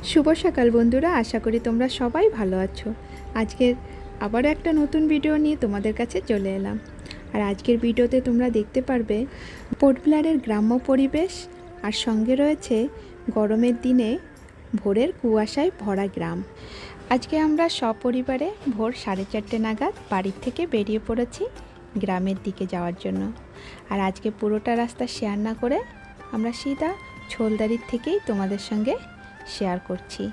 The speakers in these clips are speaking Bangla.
শুভ সকাল বন্ধুরা, আশা করি তোমরা সবাই ভালো আছো। আজকের আবার একটা নতুন ভিডিও নিয়ে তোমাদের কাছে চলে এলাম। আর আজকের ভিডিওতে তোমরা দেখতে পারবে পোর্ট ব্লেয়ারের গ্রাম্য পরিবেশ, আর সঙ্গে রয়েছে গরমের দিনে ভোরের কুয়াশায় ভরা গ্রাম। আজকে আমরা সপরিবারে ভোর 4:30 নাগাদ বাড়ির থেকে বেরিয়ে পড়েছি গ্রামের দিকে যাওয়ার জন্য। আর আজকে পুরোটা রাস্তা শেয়ার না করে আমরা সিধা ছোলদারির থেকেই তোমাদের সঙ্গে শেয়ার করছি।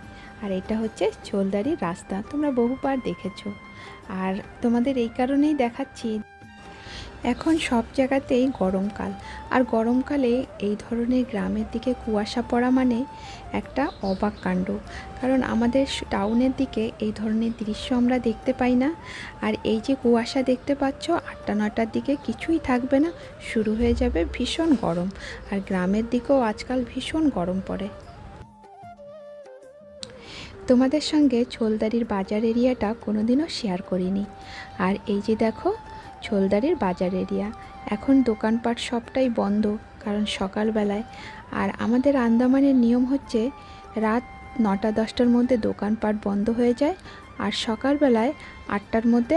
আর এটা হচ্ছে ছোলদারির রাস্তা, তোমরা বহুবার দেখেছো। আর তোমাদের এই কারণেই দেখাচ্ছি, এখন সব জায়গাতেই গরমকাল, আর গরমকালে এই ধরনের গ্রামের দিকে কুয়াশা পড়া মানে একটা অবাক কাণ্ড। কারণ আমাদের টাউনের দিকে এই ধরনের দৃশ্য আমরা দেখতে পাই না। আর এই যে কুয়াশা দেখতে পাচ্ছ, 8টা-9টার দিকে কিছুই থাকবে না, শুরু হয়ে যাবে ভীষণ গরম। আর গ্রামের দিকেও আজকাল ভীষণ গরম পড়ে। তোমাদের সঙ্গে ছোলদারির বাজার এরিয়াটা কোনোদিনও শেয়ার করিনি। আর এই যে দেখো ছোলদারির বাজার এরিয়া, এখন দোকানপাট সবটাই বন্ধ, কারণ সকালবেলায়। আর আমাদের আন্দামানের নিয়ম হচ্ছে রাত 9টা-10টার মধ্যে দোকানপাট বন্ধ হয়ে যায়, আর সকালবেলায় 8টার মধ্যে।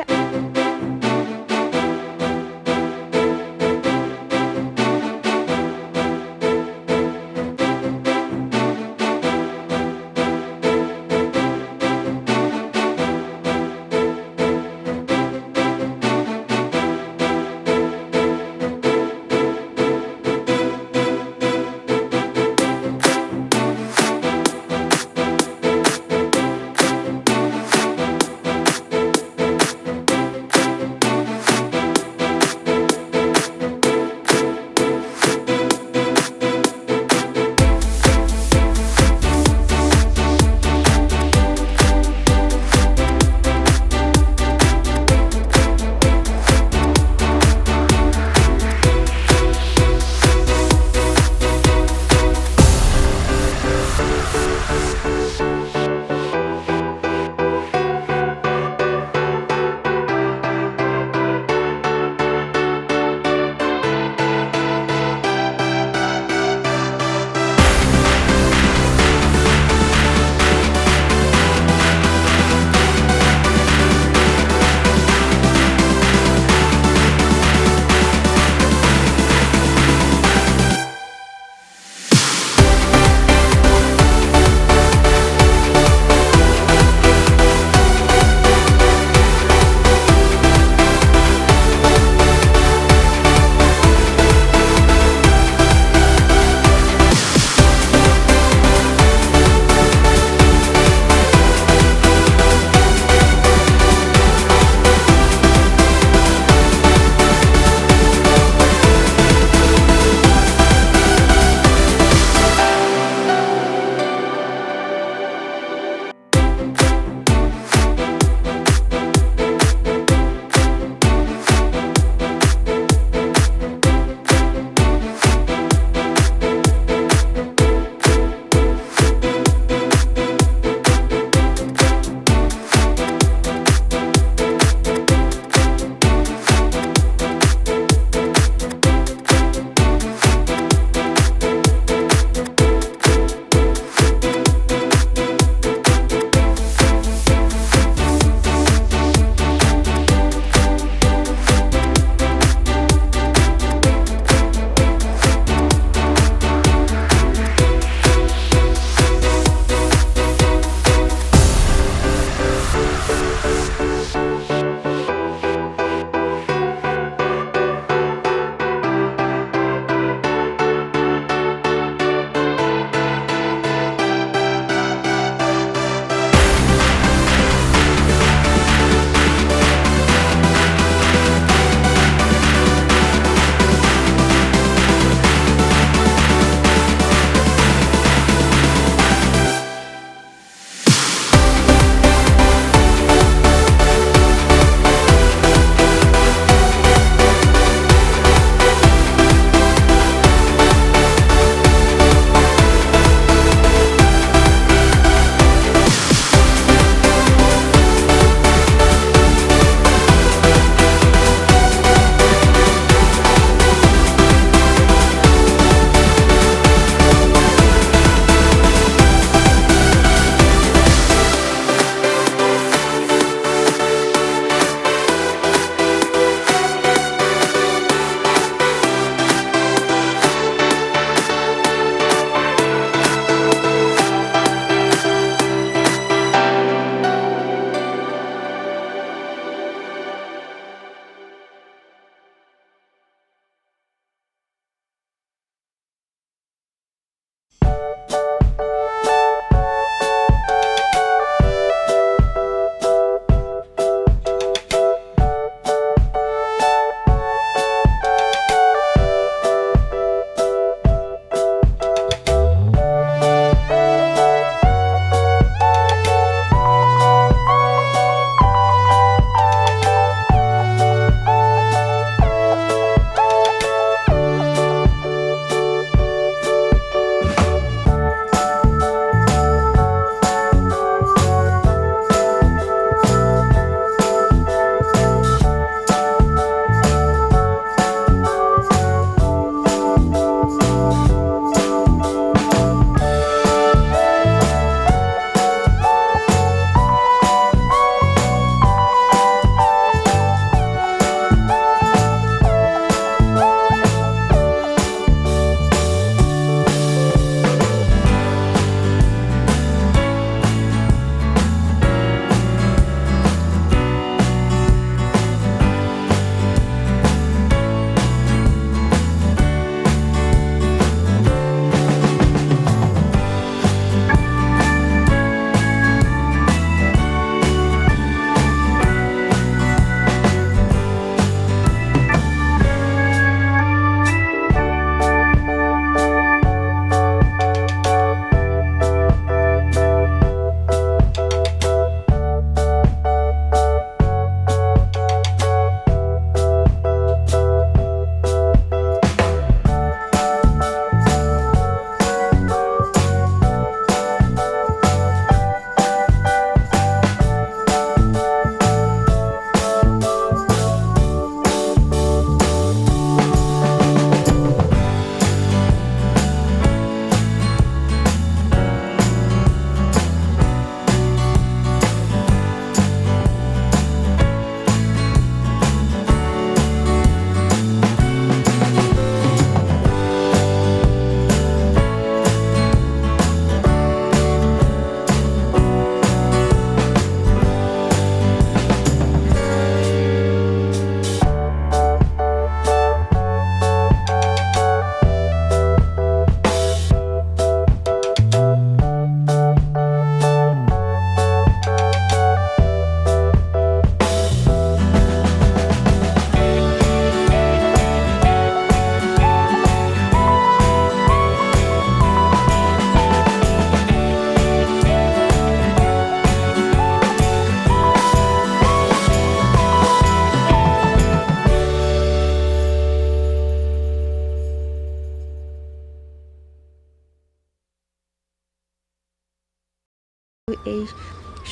এই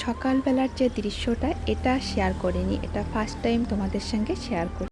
সকালবেলার যে দৃশ্যটা এটা শেয়ার করিনি, এটা ফার্স্ট টাইম তোমাদের সঙ্গে শেয়ার করি।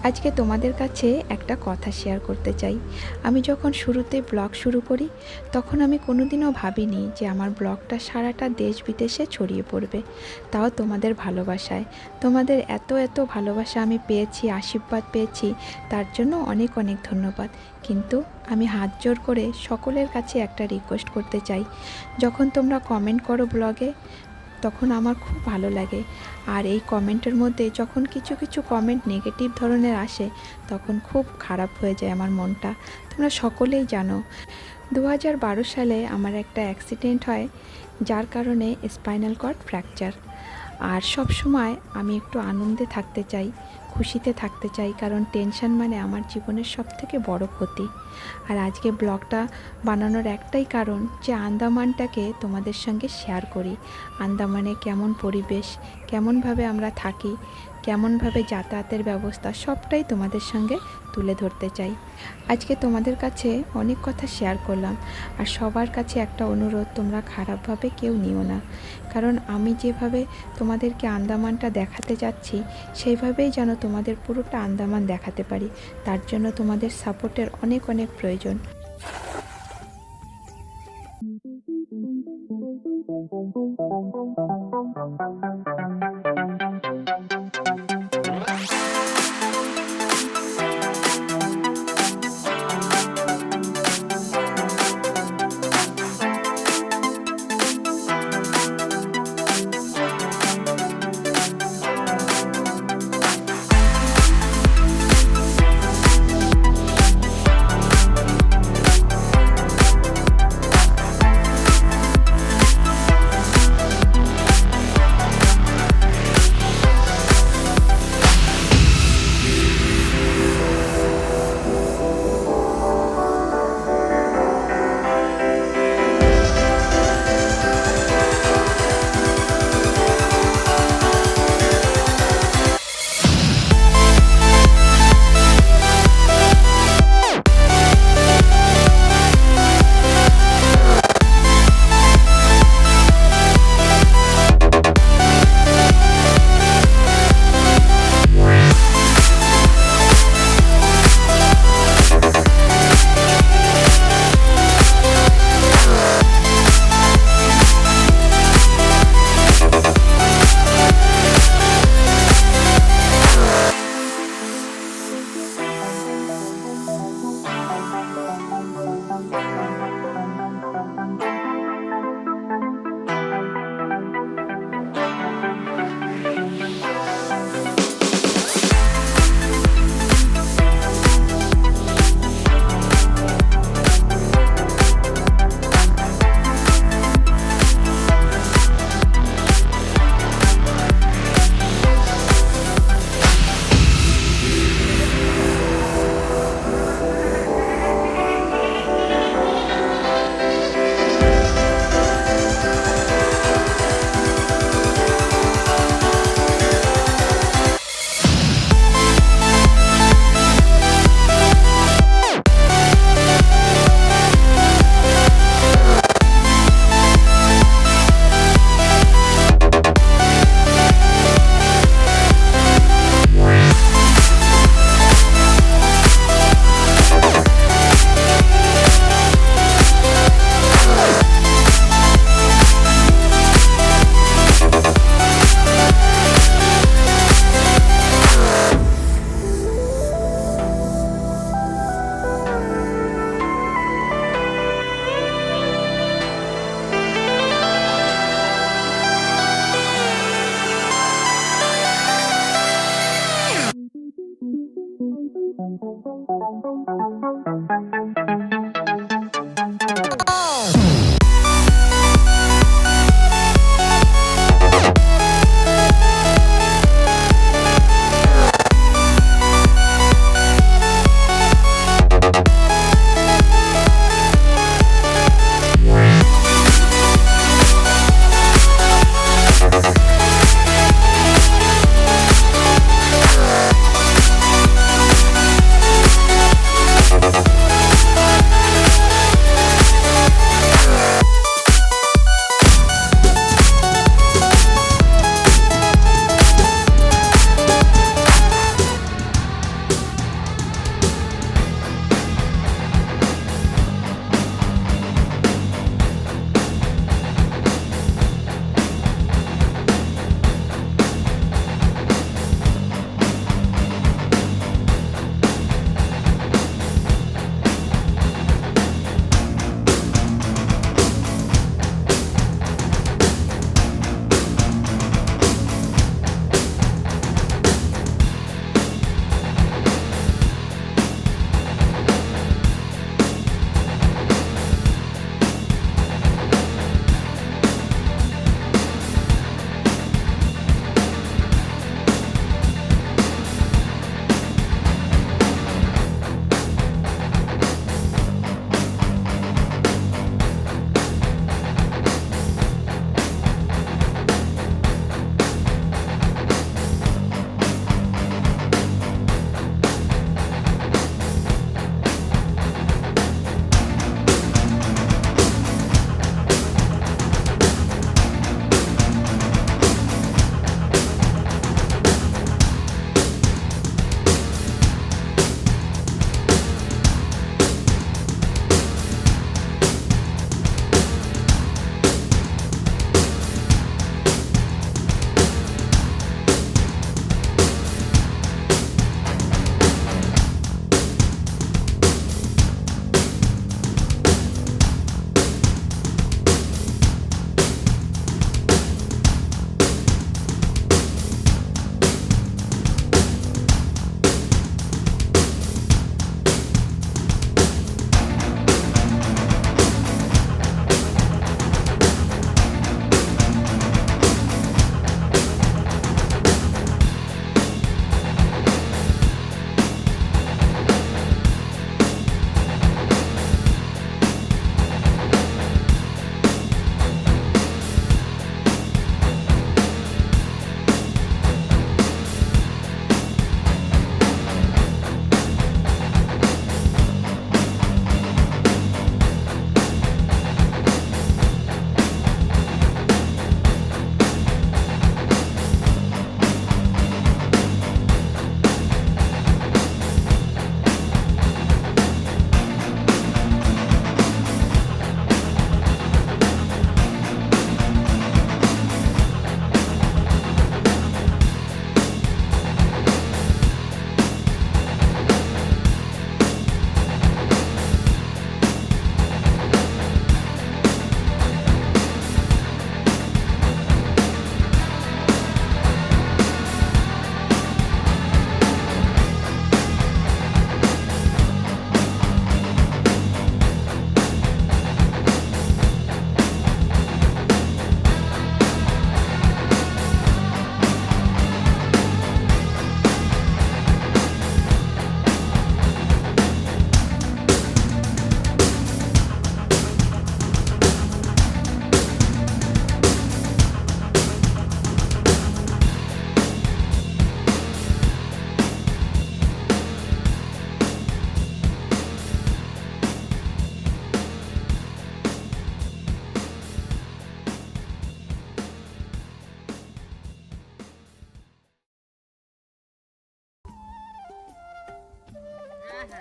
আজকে তোমাদের কাছে একটা কথা শেয়ার করতে চাই। আমি যখন শুরুতে ব্লগ শুরু করি তখন আমি কোনোদিনও ভাবিনি যে আমার ব্লগটা সারাটা দেশ বিদেশে ছড়িয়ে পড়বে, তাও তোমাদের ভালোবাসায়। তোমাদের এত এত ভালোবাসা আমি পেয়েছি, আশীর্বাদ পেয়েছি, তার জন্য অনেক অনেক ধন্যবাদ। কিন্তু আমি হাত জোর করে সকলের কাছে একটা রিকোয়েস্ট করতে চাই, যখন তোমরা কমেন্ট করো ব্লগে তখন আমার খুব ভালো লাগে। আর এই কমেন্টের মধ্যে যখন কিছু কিছু কমেন্ট নেগেটিভ ধরনের আসে তখন খুব খারাপ হয়ে যায় আমার মনটা। তোমরা সকলেই জানো 2012 সালে আমার একটা অ্যাক্সিডেন্ট হয়, যার কারণে স্পাইনাল কর্ড ফ্র্যাকচার। আর সব সময় আমি একটু আনন্দে থাকতে চাই, খুশিতে থাকতে চাই, কারণ টেনশন মানে আমার জীবনের সবথেকে বড় ক্ষতি। আর আজকে ব্লগটা বানানোর একটাই কারণ যে আন্দামানটাকে তোমাদের সঙ্গে শেয়ার করি। আন্দামানে কেমন পরিবেশ, কেমনভাবে আমরা থাকি, কেমনভাবে যাতায়াতের ব্যবস্থা, সবটাই তোমাদের সঙ্গে তুলে ধরতে চাই। আজকে তোমাদের কাছে অনেক কথা শেয়ার করলাম, আর সবার কাছে একটা অনুরোধ, তোমরা খারাপভাবে কেউ নিও না, কারণ আমি যেভাবে তোমাদেরকে আন্দামানটা দেখাতে যাচ্ছি সেইভাবেই যেন তোমাদের পুরোটা আন্দামান দেখাতে পারি। তার জন্য তোমাদের সাপোর্টের অনেক অনেক প্রয়োজন।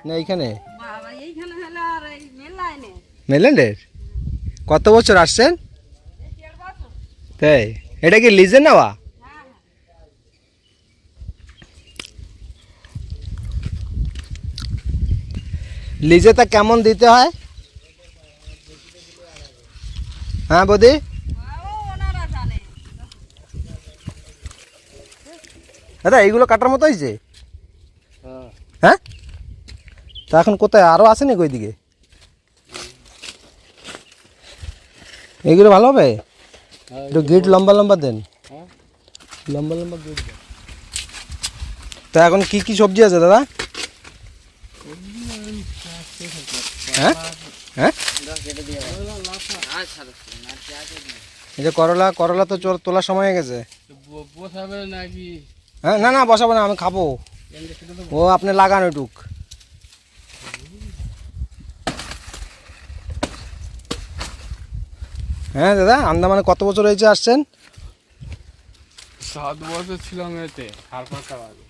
না এইখানে বাবা এইখানে হলো আর এই মেন লাইনে মেনল্যান্ডের? কত বছর আসছেন? 1.5 বছর। তাই? এটা কি লিজে নেওয়া? হ্যাঁ লিজেটা কেমন দিতে হয়? হ্যাঁ বৌদি, ওনারা জানে। দাদা এইগুলো কাটার মতো হয়েছে? হ্যাঁ, তা এখন কোথায় আরও আসেনি ওই দিকে? এইগুলো ভালো হবে? একটু গিট লম্বা লম্বা দেন, লম্বা লম্বা গিট দেন। তা এখন কি কি সবজি আছে দাদা? হ্যাঁ হ্যাঁ, এই যে করলা, করলা তো তোলার সময় হয়ে গেছে। বসাবে নাকি? হ্যাঁ, না না বসাবো না, আমি খাবো। ও আপনি লাগান ওইটুক। হ্যাঁ দাদা, আন্দামানে কত বছর হয়েছে আসছেন? 7 বছর ছিলাম এতে, হারপাতা বাজে।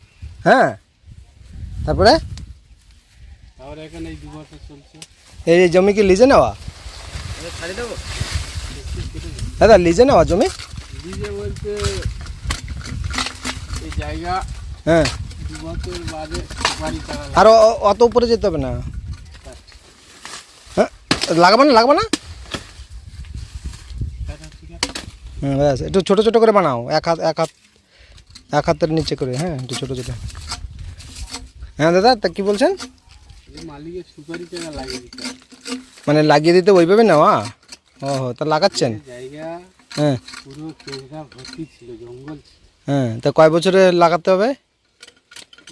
হ্যাঁ, তারপরে তারপর এখানে এই 2 বছর চলছে। এই জমি কি লিজে নেওয়া? ছাড়ি দেবো? দাদা লিজে নেওয়া জমি? লিজে বলতে এই জায়গা হ্যাঁ, 2 বছর বাদে সুপারি টাকা লাগে। আরও অত উপরে যেতে হবে না। হ্যাঁ, লাগাবো না, লাগবো না। ঠিক আছে। হুম, ব্যাস একটু ছোটো ছোটো করে বানাও, এক হাতের নিচে করে। হ্যাঁ, একটু ছোটো ছোটো। হ্যাঁ দাদা, তা কী বলছেন? এই মালিকের সুপারি টাকা লাগিয়ে দিতে হবে। মানে লাগিয়ে দিতে ওইভাবে নেওয়া? ও তা লাগাচ্ছেন? এই জায়গা হ্যাঁ পুরো কেজরা ভর্তি ছিল, জঙ্গল ছিল। হ্যাঁ, তা কয় বছরে লাগাতে হবে?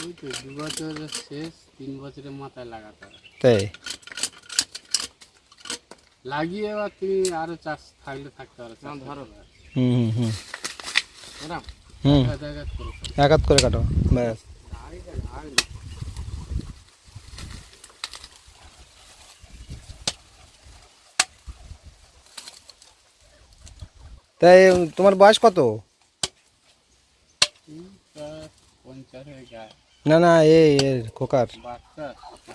ওই তো 2 বছরের শেষ, 3 বছরের মাথায় লাগাতে হবে। তাই? লাগিয়ে এবার তুমি আরো চাষ থাকলে থাকতে পারো। ধরো হুম হুম হুম ওরা হুম, জায়গা করে এক হাত করে কাটো, ব্যাস। তাই তোমার বয়স কত? 50 হয়ে যায়। না না, এর খোকার। বাচ্চা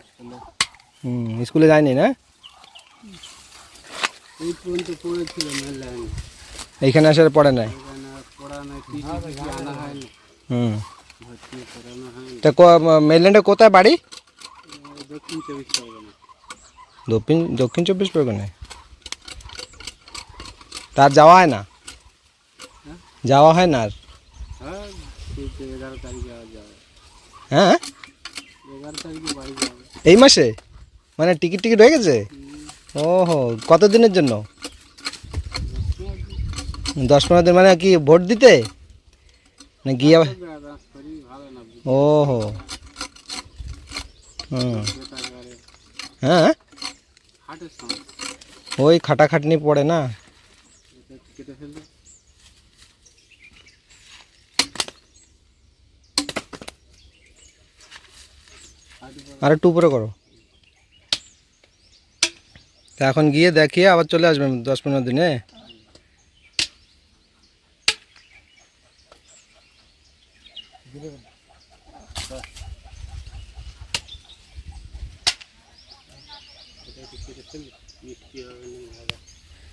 স্কুলে হুম, স্কুলে যায়নি না? এই পর্যন্ত পড়েছিল মেল লাইনে, এইখানে আসার পড়ে নাই? এখানে আর পড়ানো কিছু আনা হয়নি, হুম, ভর্তি করানো হয়নি। তা মেইল্যান্ডে কোথায় বাড়ি? দক্ষিণ 24 পরগনা। দক্ষিণ 24 পরগনায়? তার যাওয়া হয় না? হ্যাঁ? যাওয়া হয় না আর? হ্যাঁ, এই তো 11 তারিখে আবার যাবে। হ্যাঁ, 11 তারিখে বাড়ি যাবে। এই মাসে? মানে টিকিট হয়ে গেছে? ওহো, কত দিনের জন্য? 10-15 দিন। মানে কি ভোট দিতে না গিয়ে? শরীর ভালো না, ওহো, হুম, বেতাগারে হ্যাঁ, হাটের সময় ওই খাটাখাটনি পড়ে না? এটা কেটে ফেলবে। আর একটু উপরে করো। তা এখন গিয়ে দেখিয়ে আবার চলে আসবেন 10-15 দিনে?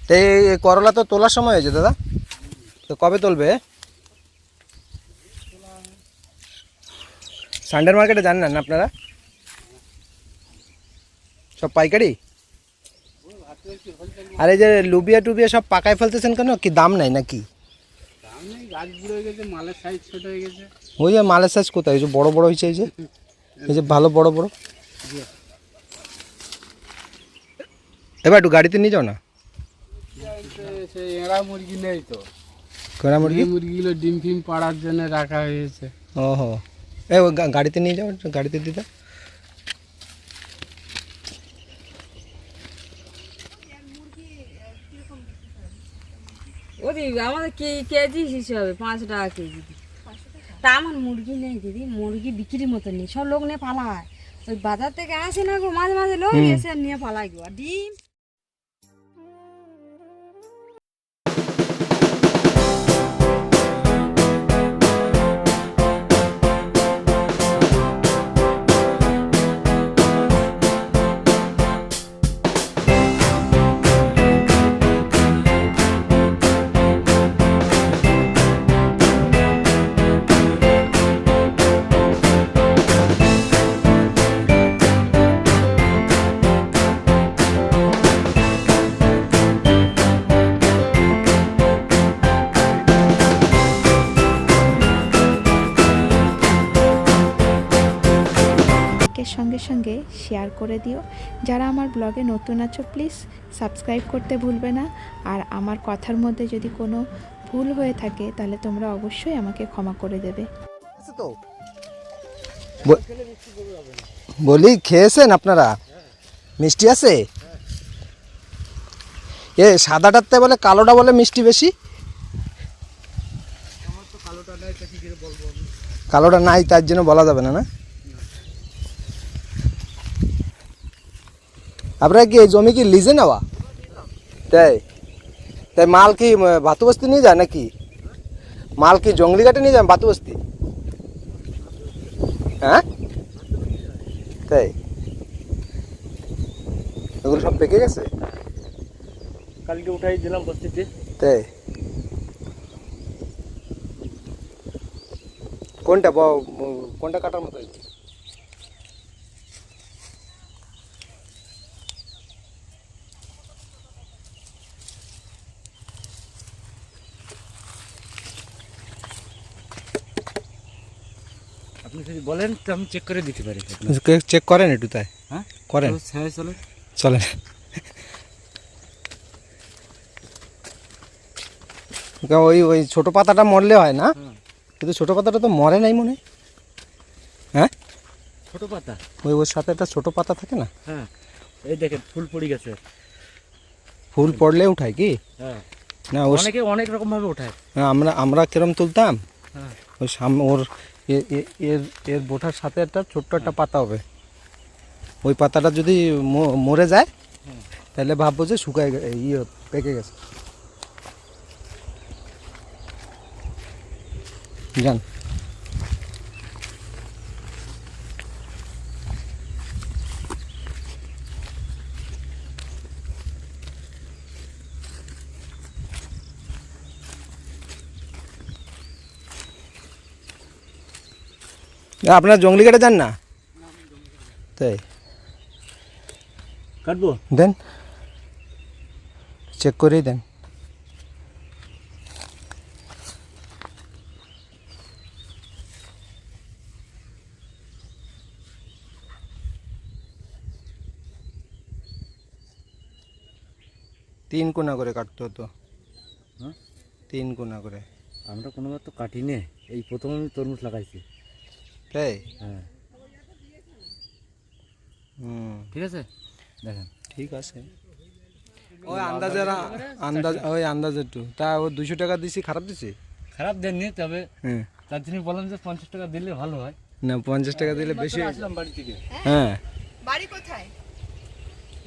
তো এই করলা তো তোলার সময় হয়েছে দাদা, তো কবে তুলবে? সানডে মার্কেটে যান না আপনারা? সব পাইকারি? আর এই যে লুবিয়া টুবিয়া সব পাকায় ফেলতেছেন কেন? কি দাম নাই নাকি? দাম নেই, গাছ বুড়ো হয়ে গেছে, মালের সাইজ ছোট হয়ে গেছে। ওই যে মালের সাইজ কোথায়? এই যে বড় বড় হয়েছে, এই যে ভালো বড় বড়। এবার একটু গাড়িতে নিয়ে যাও না। সেই এঁড়া মুরগি নেই তো, কেনা মুরগি? মুরগিগুলো ডিম ফিম পাড়ার জন্য রাখা হয়েছে। ওহো, গাড়িতে নিয়ে যাও, গাড়িতে দিতে। ওদি আমাদের কেজি হিসাবে 5 টাকা কেজি। তা আমার মুরগি নেই দিদি, মুরগি বিক্রির মতো নেই, সব লোক নিয়ে পালায়। ওই বাজার থেকে আসে না গো, মাঝে মাঝে লোক এসে নিয়ে পালায় গো। আর ডিম বন্ধুদের সঙ্গে সঙ্গে শেয়ার করে দিও। যারা আমার ব্লগে নতুন আছো প্লিজ সাবস্ক্রাইব করতে ভুলবে না। আর আমার কথার মধ্যে যদি কোনো ভুল হয়ে থাকে তাহলে তোমরা অবশ্যই আমাকে ক্ষমা করে দেবে। আছে তো বলি খেয়েছেন আপনারা? মিষ্টি আছে? এ সাদাটাতে বলে কালোটা বলে মিষ্টি বেশি। কালোটা নাই তার জন্য বলা যাবে না, না? আপনারা কি এই জমি কি লিজে নেওয়া? তাই তাই মাল কি ভাতুবস্তি নিয়ে যায় নাকি? মাল কি জঙ্গলি ঘাটে নিয়ে যান ভাতুবস্তি? হ্যাঁ তাই এগুলো সব পেকে গেছে? কালকে উঠাই দিলাম বস্তিতে। তাই কোনটা কোনটা কাটার মতো হয়েছে? আপনি যদি বলেন তো আমি চেক করে দিতে পারি। চেক করেন একটু, তাই হ্যাঁ করেন, হ্যাঁ চলে চলেন। ওই ওই ছোট পাতাটা মরলে হয় না, কিন্তু ছোট পাতাটা তো মরে নাই মনে হয়। হ্যাঁ ছোট পাতা, ওই ওর সাথে একটা ছোট পাতা থাকে না? হ্যাঁ এই দেখেন ফুল পড়ে গেছে। ফুল পড়লে উঠায় কি? হ্যাঁ না ওর অনেকে অনেক রকম ভাবে ওঠায়। আমরা আমরা কিরম তুলতাম, হ্যাঁ ওই সামনে ওর এর এর বোঠার সাথে একটা ছোট্ট একটা পাতা হবে। ওই পাতাটা যদি মরে যায় তাহলে ভাববো যে শুকায় পেকে গেছে। জান আপনার জঙ্গলি কাটে যান না? তাই কাটবো দেন, চেক করেই দেন। তিন কোনা করে কাটতে হতো। হ্যাঁ 3 কোনা করে। আমরা কোনোবার তো কাটি নে, এই প্রথম আমি তরমুজ লাগাইছি। তাই হ্যাঁ ঠিক আছে দেখেন। ঠিক আছে, ওই আন্দাজের ওই আন্দাজ একটু। তা ও 200 টাকা দিছি, খারাপ দিছি? খারাপ দেননি, তবে হ্যাঁ তার জন্য বললাম যে 50 টাকা দিলে ভালো হয়। না 50 টাকা দিলে বেশি। আসলাম বাড়ি থেকে। হ্যাঁ বাড়ি কোথায়?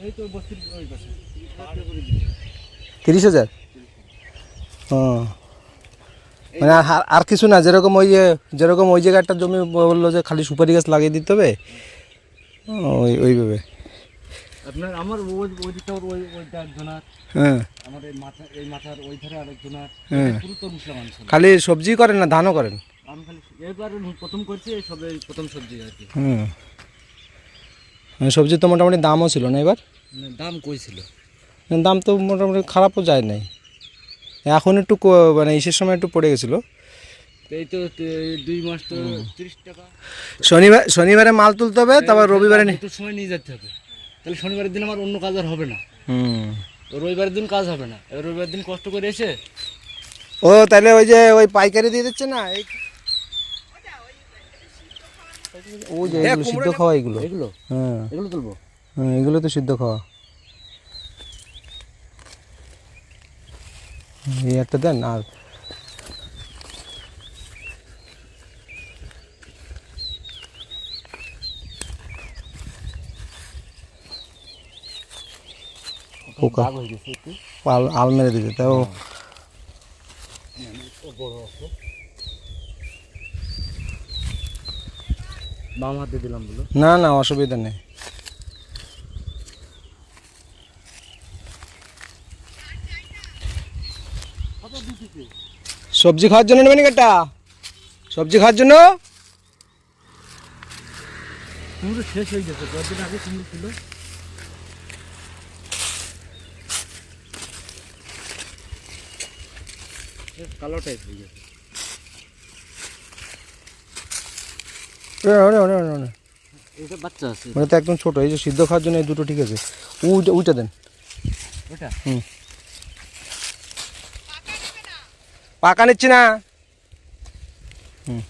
এই তো বস্তির ওই পাশে। 30,000? ও মানে আর কিছু না? যেরকম ওই জায়গাটা জমি বললো যে খালি সুপারি গাছ লাগিয়ে দিতে হবে, ওইভাবে। আপনার আমার ওই দিকটা ওইটা একজনার, হ্যাঁ আমার এই মাথার ওই ধারে আরেকজনার, হ্যাঁ। পুরো তরমুজ লাগানো ছিল। খালি সবজি করেন না ধানও করেন? আমি খালি এবার প্রথম করছি, এই সবে প্রথম সবজি আর কি। হুম, সবজির তো মোটামুটি দামও ছিল না এবার? মানে দাম কই ছিল? দাম তো মোটামুটি খারাপও যায় নাই, এখন একটু মানে ইসের সময় একটু পড়ে গেছিলো। এই তো 2 মাস তো 30 টাকা। শনিবারে মাল তুলতে হবে, তারপর রবিবারে একটু সময় নিয়ে যেতে হবে। তাহলে শনিবারের দিন আমার অন্য কাজ আর হবে না, হুম। রবিবারের দিন কাজ হবে না। এবার রবিবারের দিন কষ্ট করে এসে ও তাহলে ওই যে ওই পাইকারি দিয়ে দিচ্ছে না, এই ওই যে এগুলো সিদ্ধ খাওয়া, এগুলো হ্যাঁ এগুলো তুলবো। হ্যাঁ এগুলো তো সিদ্ধ খাওয়া। এই একটা দেন। আর পোকা দাগ হয়ে গেছে একটু। আল মেরে দিতে তাও। বাম হাতে দিলাম বলো। না না অসুবিধা নেই। সবজি খাওয়ার জন্য নেবেন একটা? সবজি খাওয়ার জন্য? কুমড়ো শেষ হয়ে গেছে, কয়েকদিন আগে কুমড়ো ছিল। কালো টাইপ হয়ে গেছে। এটা বাচ্চা আছে মানে তো একদম ছোট, এই যে সিদ্ধ খাওয়ার জন্য এই দুটো ঠিক আছে। উইটা দেন। ওটা পাকা নিচ্ছি না। হুম